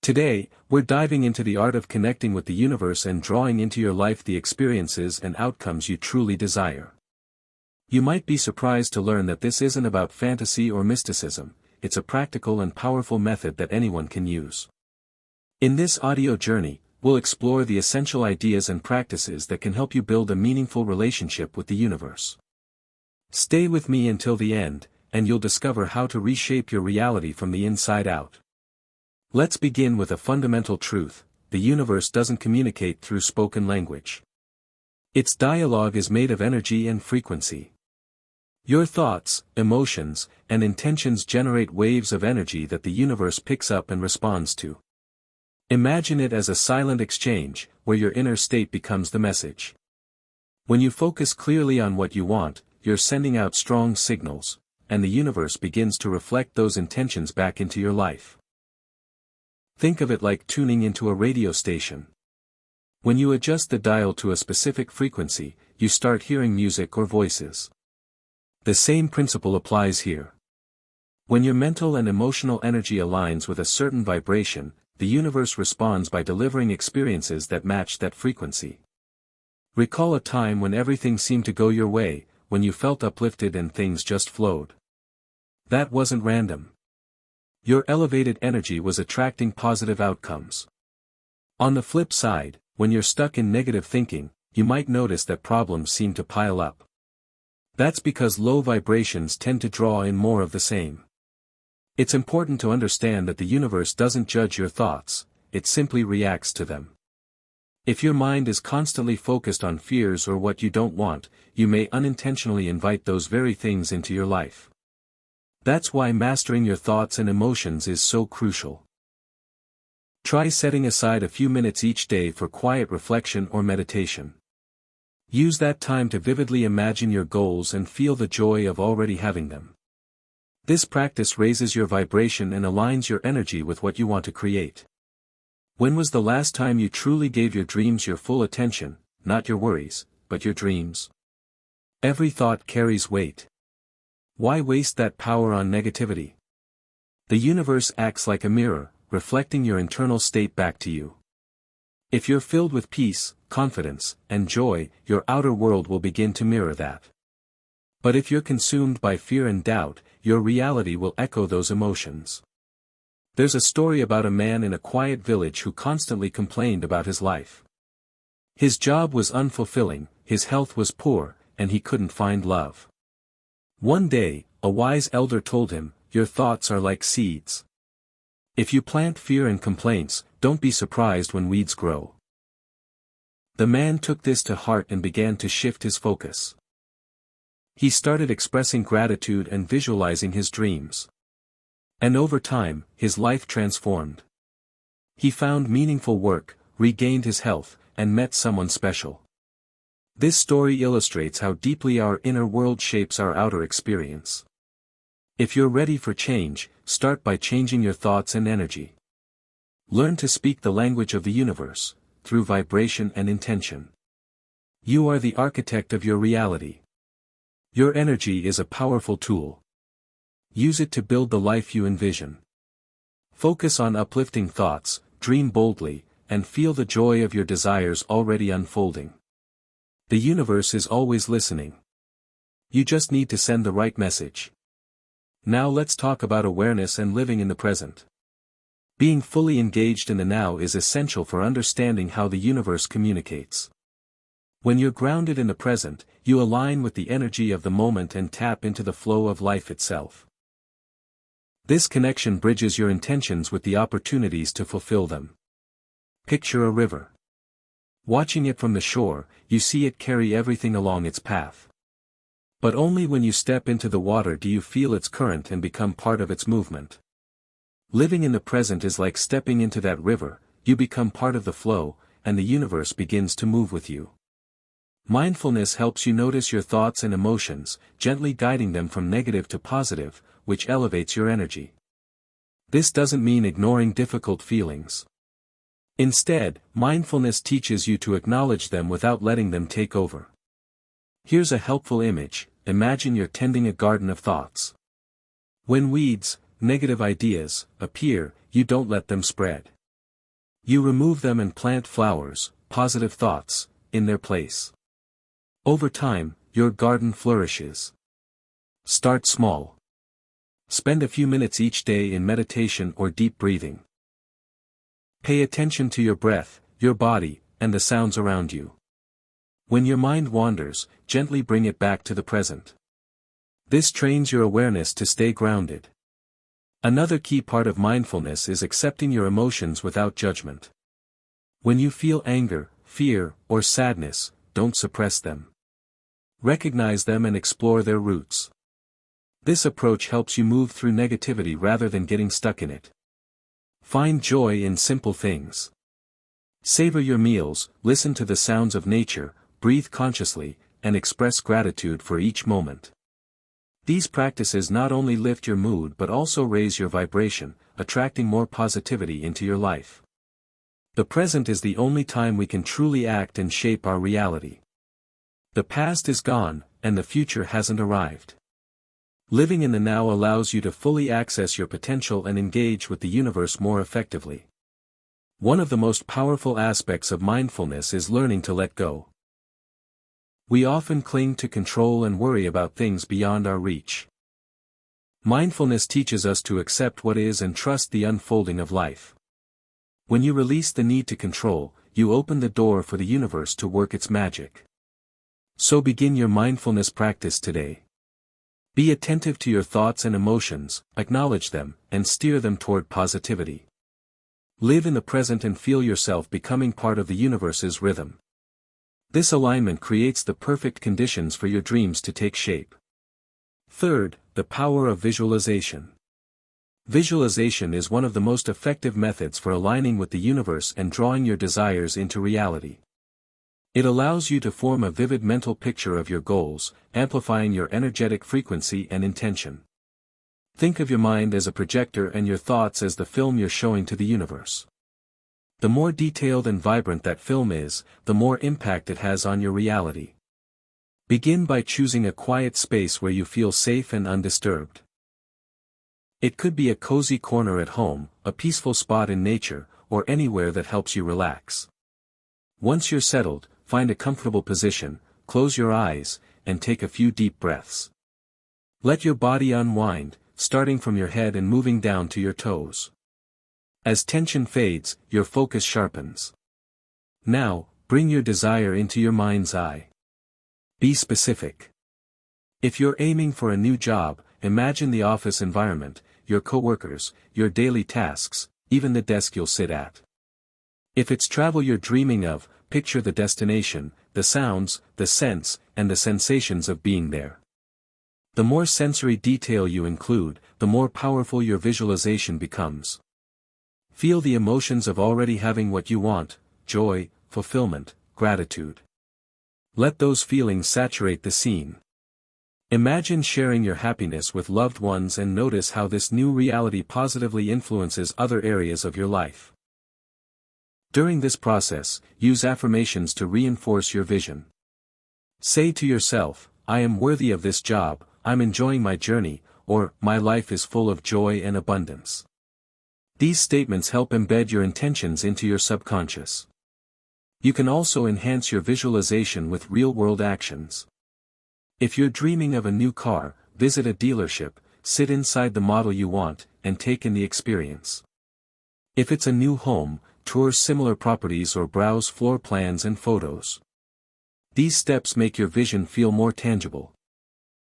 Today, we're diving into the art of connecting with the universe and drawing into your life the experiences and outcomes you truly desire. You might be surprised to learn that this isn't about fantasy or mysticism, it's a practical and powerful method that anyone can use. In this audio journey, we'll explore the essential ideas and practices that can help you build a meaningful relationship with the universe. Stay with me until the end, and you'll discover how to reshape your reality from the inside out. Let's begin with a fundamental truth: the universe doesn't communicate through spoken language. Its dialogue is made of energy and frequency. Your thoughts, emotions, and intentions generate waves of energy that the universe picks up and responds to. Imagine it as a silent exchange, where your inner state becomes the message. When you focus clearly on what you want, you're sending out strong signals, and the universe begins to reflect those intentions back into your life. Think of it like tuning into a radio station. When you adjust the dial to a specific frequency, you start hearing music or voices. The same principle applies here. When your mental and emotional energy aligns with a certain vibration, the universe responds by delivering experiences that match that frequency. Recall a time when everything seemed to go your way, when you felt uplifted and things just flowed. That wasn't random. Your elevated energy was attracting positive outcomes. On the flip side, when you're stuck in negative thinking, you might notice that problems seem to pile up. That's because low vibrations tend to draw in more of the same. It's important to understand that the universe doesn't judge your thoughts, it simply reacts to them. If your mind is constantly focused on fears or what you don't want, you may unintentionally invite those very things into your life. That's why mastering your thoughts and emotions is so crucial. Try setting aside a few minutes each day for quiet reflection or meditation. Use that time to vividly imagine your goals and feel the joy of already having them. This practice raises your vibration and aligns your energy with what you want to create. When was the last time you truly gave your dreams your full attention, not your worries, but your dreams? Every thought carries weight. Why waste that power on negativity? The universe acts like a mirror, reflecting your internal state back to you. If you're filled with peace, confidence, and joy, your outer world will begin to mirror that. But if you're consumed by fear and doubt, your reality will echo those emotions. There's a story about a man in a quiet village who constantly complained about his life. His job was unfulfilling, his health was poor, and he couldn't find love. One day, a wise elder told him, "Your thoughts are like seeds. If you plant fear and complaints, don't be surprised when weeds grow." The man took this to heart and began to shift his focus. He started expressing gratitude and visualizing his dreams. And over time, his life transformed. He found meaningful work, regained his health, and met someone special. This story illustrates how deeply our inner world shapes our outer experience. If you're ready for change, start by changing your thoughts and energy. Learn to speak the language of the universe, through vibration and intention. You are the architect of your reality. Your energy is a powerful tool. Use it to build the life you envision. Focus on uplifting thoughts, dream boldly, and feel the joy of your desires already unfolding. The universe is always listening. You just need to send the right message. Now let's talk about awareness and living in the present. Being fully engaged in the now is essential for understanding how the universe communicates. When you're grounded in the present, you align with the energy of the moment and tap into the flow of life itself. This connection bridges your intentions with the opportunities to fulfill them. Picture a river. Watching it from the shore, you see it carry everything along its path. But only when you step into the water do you feel its current and become part of its movement. Living in the present is like stepping into that river, you become part of the flow, and the universe begins to move with you. Mindfulness helps you notice your thoughts and emotions, gently guiding them from negative to positive, which elevates your energy. This doesn't mean ignoring difficult feelings. Instead, mindfulness teaches you to acknowledge them without letting them take over. Here's a helpful image: imagine you're tending a garden of thoughts. When weeds, negative ideas, appear, you don't let them spread. You remove them and plant flowers, positive thoughts, in their place. Over time, your garden flourishes. Start small. Spend a few minutes each day in meditation or deep breathing. Pay attention to your breath, your body, and the sounds around you. When your mind wanders, gently bring it back to the present. This trains your awareness to stay grounded. Another key part of mindfulness is accepting your emotions without judgment. When you feel anger, fear, or sadness, don't suppress them. Recognize them and explore their roots. This approach helps you move through negativity rather than getting stuck in it. Find joy in simple things. Savor your meals, listen to the sounds of nature, breathe consciously, and express gratitude for each moment. These practices not only lift your mood but also raise your vibration, attracting more positivity into your life. The present is the only time we can truly act and shape our reality. The past is gone, and the future hasn't arrived. Living in the now allows you to fully access your potential and engage with the universe more effectively. One of the most powerful aspects of mindfulness is learning to let go. We often cling to control and worry about things beyond our reach. Mindfulness teaches us to accept what is and trust the unfolding of life. When you release the need to control, you open the door for the universe to work its magic. So begin your mindfulness practice today. Be attentive to your thoughts and emotions, acknowledge them, and steer them toward positivity. Live in the present and feel yourself becoming part of the universe's rhythm. This alignment creates the perfect conditions for your dreams to take shape. Third, the power of visualization. Visualization is one of the most effective methods for aligning with the universe and drawing your desires into reality. It allows you to form a vivid mental picture of your goals, amplifying your energetic frequency and intention. Think of your mind as a projector and your thoughts as the film you're showing to the universe. The more detailed and vibrant that film is, the more impact it has on your reality. Begin by choosing a quiet space where you feel safe and undisturbed. It could be a cozy corner at home, a peaceful spot in nature, or anywhere that helps you relax. Once you're settled, find a comfortable position, close your eyes, and take a few deep breaths. Let your body unwind, starting from your head and moving down to your toes. As tension fades, your focus sharpens. Now, bring your desire into your mind's eye. Be specific. If you're aiming for a new job, imagine the office environment, your coworkers, your daily tasks, even the desk you'll sit at. If it's travel you're dreaming of, picture the destination, the sounds, the scents, and the sensations of being there. The more sensory detail you include, the more powerful your visualization becomes. Feel the emotions of already having what you want: joy, fulfillment, gratitude. Let those feelings saturate the scene. Imagine sharing your happiness with loved ones and notice how this new reality positively influences other areas of your life. During this process, use affirmations to reinforce your vision. Say to yourself, "I am worthy of this job, I'm enjoying my journey," or "My life is full of joy and abundance." These statements help embed your intentions into your subconscious. You can also enhance your visualization with real-world actions. If you're dreaming of a new car, visit a dealership, sit inside the model you want, and take in the experience. If it's a new home, tour similar properties or browse floor plans and photos. These steps make your vision feel more tangible.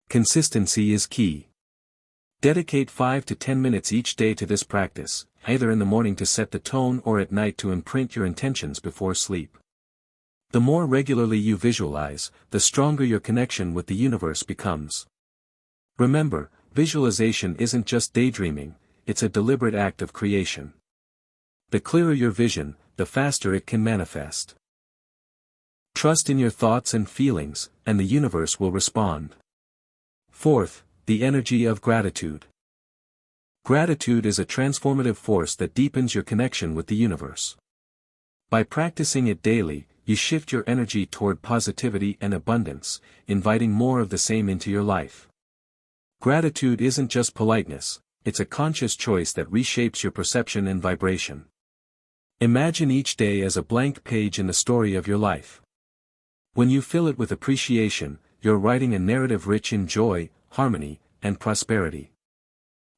Consistency is key. Dedicate 5 to 10 minutes each day to this practice, either in the morning to set the tone or at night to imprint your intentions before sleep. The more regularly you visualize, the stronger your connection with the universe becomes. Remember, visualization isn't just daydreaming, it's a deliberate act of creation. The clearer your vision, the faster it can manifest. Trust in your thoughts and feelings, and the universe will respond. Fourth, the energy of gratitude. Gratitude is a transformative force that deepens your connection with the universe. By practicing it daily, you shift your energy toward positivity and abundance, inviting more of the same into your life. Gratitude isn't just politeness, it's a conscious choice that reshapes your perception and vibration. Imagine each day as a blank page in the story of your life. When you fill it with appreciation, you're writing a narrative rich in joy, harmony, and prosperity.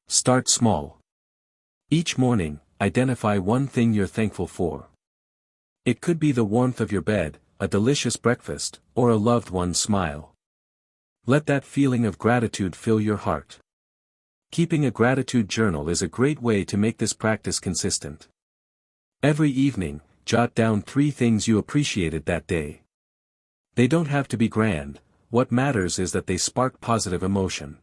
Start small. Each morning, identify one thing you're thankful for. It could be the warmth of your bed, a delicious breakfast, or a loved one's smile. Let that feeling of gratitude fill your heart. Keeping a gratitude journal is a great way to make this practice consistent. Every evening, jot down 3 things you appreciated that day. They don't have to be grand, what matters is that they spark positive emotion.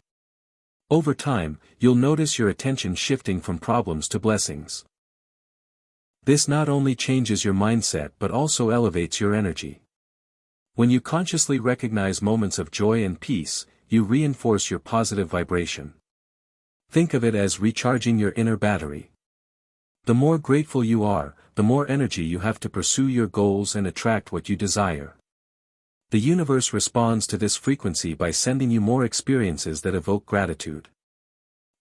Over time, you'll notice your attention shifting from problems to blessings. This not only changes your mindset but also elevates your energy. When you consciously recognize moments of joy and peace, you reinforce your positive vibration. Think of it as recharging your inner battery. The more grateful you are, the more energy you have to pursue your goals and attract what you desire. The universe responds to this frequency by sending you more experiences that evoke gratitude.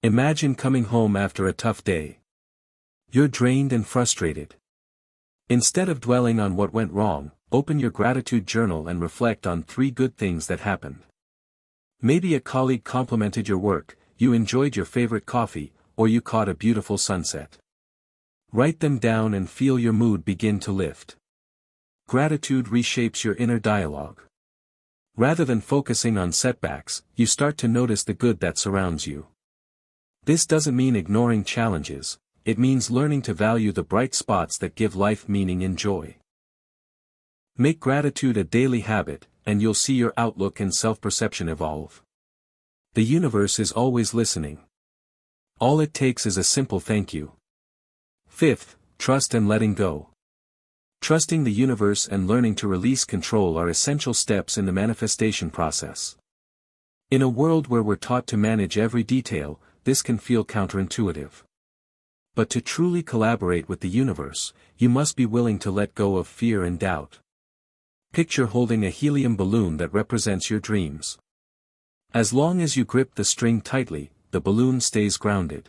Imagine coming home after a tough day. You're drained and frustrated. Instead of dwelling on what went wrong, open your gratitude journal and reflect on 3 good things that happened. Maybe a colleague complimented your work, you enjoyed your favorite coffee, or you caught a beautiful sunset. Write them down and feel your mood begin to lift. Gratitude reshapes your inner dialogue. Rather than focusing on setbacks, you start to notice the good that surrounds you. This doesn't mean ignoring challenges, it means learning to value the bright spots that give life meaning and joy. Make gratitude a daily habit, and you'll see your outlook and self-perception evolve. The universe is always listening. All it takes is a simple thank you. 5th, trust and letting go. Trusting the universe and learning to release control are essential steps in the manifestation process. In a world where we're taught to manage every detail, this can feel counterintuitive. But to truly collaborate with the universe, you must be willing to let go of fear and doubt. Picture holding a helium balloon that represents your dreams. As long as you grip the string tightly, the balloon stays grounded.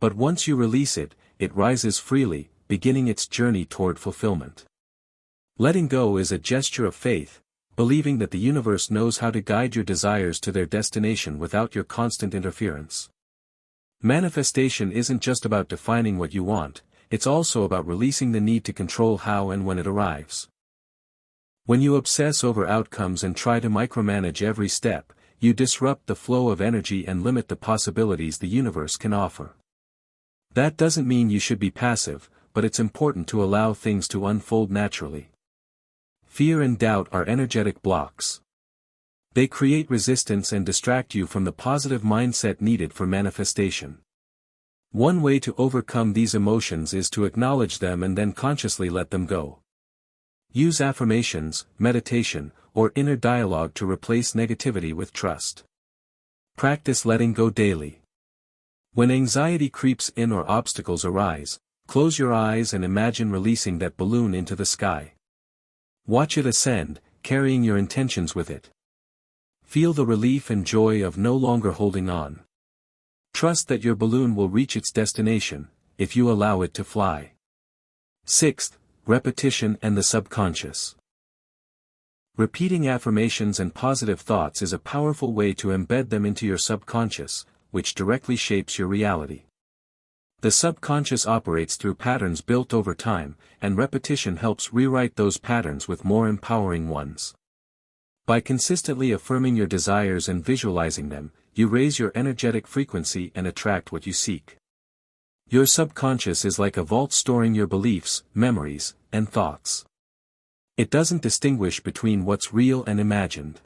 But once you release it, it rises freely, beginning its journey toward fulfillment. Letting go is a gesture of faith, believing that the universe knows how to guide your desires to their destination without your constant interference. Manifestation isn't just about defining what you want, it's also about releasing the need to control how and when it arrives. When you obsess over outcomes and try to micromanage every step, you disrupt the flow of energy and limit the possibilities the universe can offer. That doesn't mean you should be passive, but it's important to allow things to unfold naturally. Fear and doubt are energetic blocks. They create resistance and distract you from the positive mindset needed for manifestation. One way to overcome these emotions is to acknowledge them and then consciously let them go. Use affirmations, meditation, or inner dialogue to replace negativity with trust. Practice letting go daily. When anxiety creeps in or obstacles arise, close your eyes and imagine releasing that balloon into the sky. Watch it ascend, carrying your intentions with it. Feel the relief and joy of no longer holding on. Trust that your balloon will reach its destination, if you allow it to fly. 6th, repetition and the subconscious. Repeating affirmations and positive thoughts is a powerful way to embed them into your subconscious, which directly shapes your reality. The subconscious operates through patterns built over time, and repetition helps rewrite those patterns with more empowering ones. By consistently affirming your desires and visualizing them, you raise your energetic frequency and attract what you seek. Your subconscious is like a vault storing your beliefs, memories, and thoughts. It doesn't distinguish between what's real and imagined.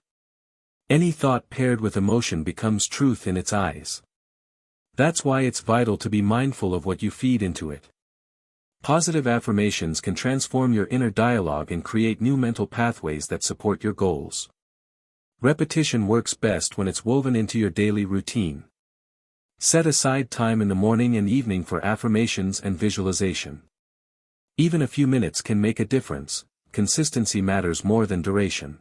Any thought paired with emotion becomes truth in its eyes. That's why it's vital to be mindful of what you feed into it. Positive affirmations can transform your inner dialogue and create new mental pathways that support your goals. Repetition works best when it's woven into your daily routine. Set aside time in the morning and evening for affirmations and visualization. Even a few minutes can make a difference. Consistency matters more than duration.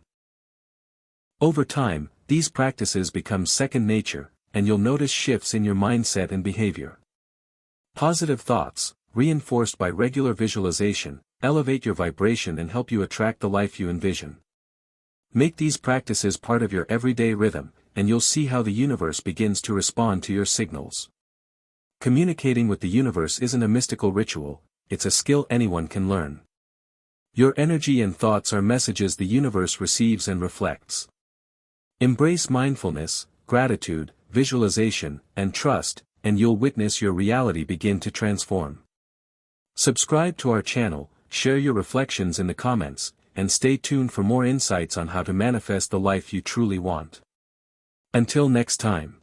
Over time, these practices become second nature, and you'll notice shifts in your mindset and behavior. Positive thoughts, reinforced by regular visualization, elevate your vibration and help you attract the life you envision. Make these practices part of your everyday rhythm, and you'll see how the universe begins to respond to your signals. Communicating with the universe isn't a mystical ritual, it's a skill anyone can learn. Your energy and thoughts are messages the universe receives and reflects. Embrace mindfulness, gratitude, visualization, and trust, and you'll witness your reality begin to transform. Subscribe to our channel, share your reflections in the comments, and stay tuned for more insights on how to manifest the life you truly want. Until next time.